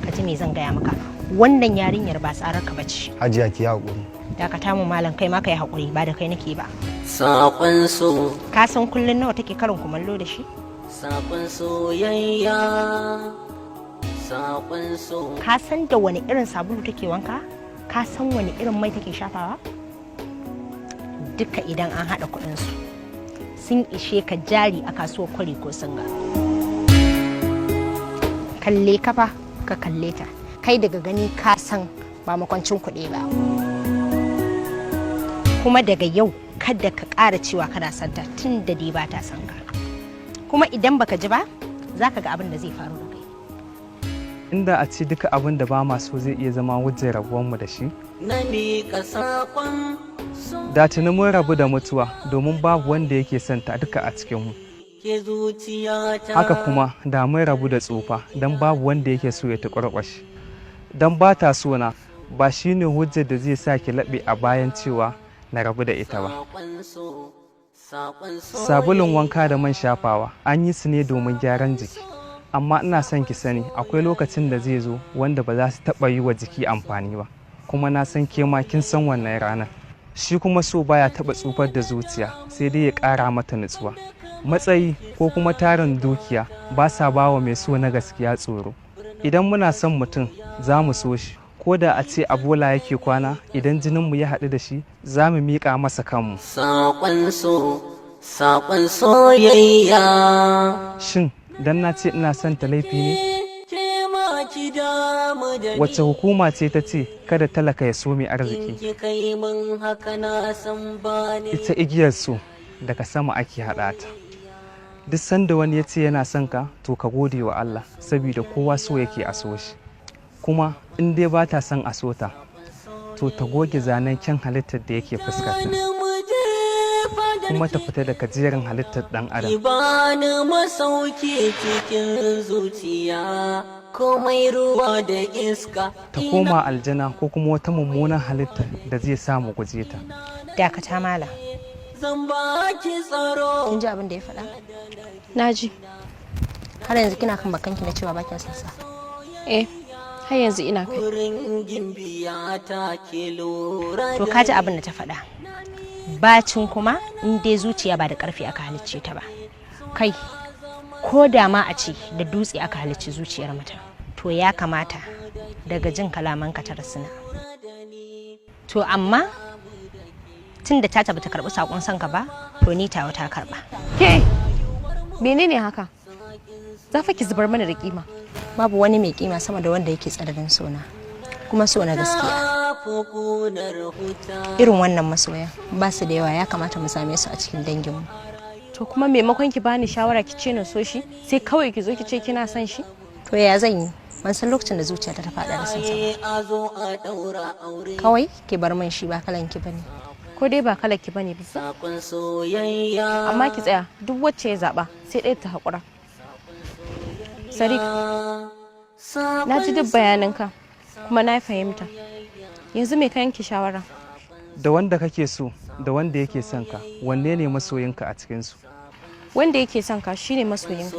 ka ji me zan gaya maka. Wannan yarinyar ba tsarar ka bace. Hajiya ki haƙuri. Dakata mu malam kai ma kai haƙuri ba da kai nake ba. Saƙon so. Ka san kullun nawa take karin kumallo da shi? Saƙon soyayya. Saƙon so. Ka san da wani irin sabulu take wanka? Ka san wani irin mai take shafawa? Duka idan an haɗa kuɗinsu sun ishe ka jari a kasuwar kwari ko singa. Kalle kafa ka kalle ta, kai daga gani ka san ba makwancin kuɗi ba. Kuma daga yau kada ka ƙara cewa kana santa tun da dai ba ta san ka. Kuma idan baka ji ba za ka ga abin da zai faru da kai. Inda a ce duka abin da ba ma so zai iya zama wajen rabuwanmu da shi. Na miƙa saƙon so. Da tuni mun rabu da mutuwa domin babu wanda yake son ta duka a cikinmu. Ke zuciyata. Haka kuma da mun rabu da tsufa don babu wanda yake so ya tuƙurƙwashi. Don ba ta so na ba shi ne hujjar da zai sa ki laɓe a bayan cewa na rabu da ita ba. Sabulun wanka da man shafawa an yi su ne domin gyaran jiki. Amma ina son ki sani akwai lokacin da zai zo wanda ba za su taɓa yi wa jiki amfani ba. Kuma na san ke ma kin san wannan ranar. Shi kuma so baya taɓa tsufar da zuciya sai dai ya ƙara mata nutsuwa. Matsayi ko kuma tarin dukiya ba sa ba wa mai so na gaskiya tsoro. Idan muna son mutum za mu so shi, ko da a ce a bola yake kwana idan jininmu ya haɗu da shi za mu miƙa masa kanmu. Saƙon so, saƙon soyayya. Shin dan na ce ina son ta laifi ne? Wacce hukuma ce ta ce kada talaka ya so mai arziki? Ita igiyar so daga sama ake haɗa ta. Duk sanda wani ya ce yana son ka to ka gode wa Allah saboda kowa so yake a so shi. Kuma in dai ba ta son a so ta to ta goge zanen kyan halittar da yake fuskarta. Kuma ta fita daga jerin halittar ɗan adam. Ibani masauki cikin zuciya komai ruwa da iska. Ta koma aljana ko kuma wata mummunan halittar da zai samu guje ta. Dakata mala. Zan baki tsaro. Kin ji abin da ya faɗa? Na ji. Har yanzu kina kan bakanki na cewa bakin sansa. Eh, har yanzu ina kai. Wurin gimbiya ta ke lura. To ka ji abin da ta faɗa. Bacin kuma in dai zuciya ba da ƙarfi aka halicce ta ba. Kai, ko da ma a ce da dutse aka halicci zuciyar mutum, to ya kamata daga jin kalamanka ta rasuna. To amma tun da ta tabbata karɓi saƙon sanka ba, to ni tawa ta karɓa. Ke, menene haka? Za fa ki zubar mana da kima. Babu wani mai kima sama da wanda yake tsananin sona, kuma so na gaskiya. Irin wannan masoya ba su da yawa, ya kamata mu same su a cikin danginmu. To kuma maimakon ki bani shawara ki ce na so shi, sai kawai ki zo ki ce kina son shi? To ya zan yi? Ban san lokacin da zuciyata ta faɗa da sansa ba. Kawai ki bar min shi, ba kalan ki bane. Ko dai ba kalar ki bane bisa? Amma ki tsaya, duk wacce ya zaba sai ɗaya ta haƙura. Sadiq, na ji duk bayananka kuma na fahimta. Yanzu me ka yanke shawara? Da wanda kake so da wanda yake son ka, wanne ne masoyinka a cikinsu? Wanda yake son ka shine masoyinka.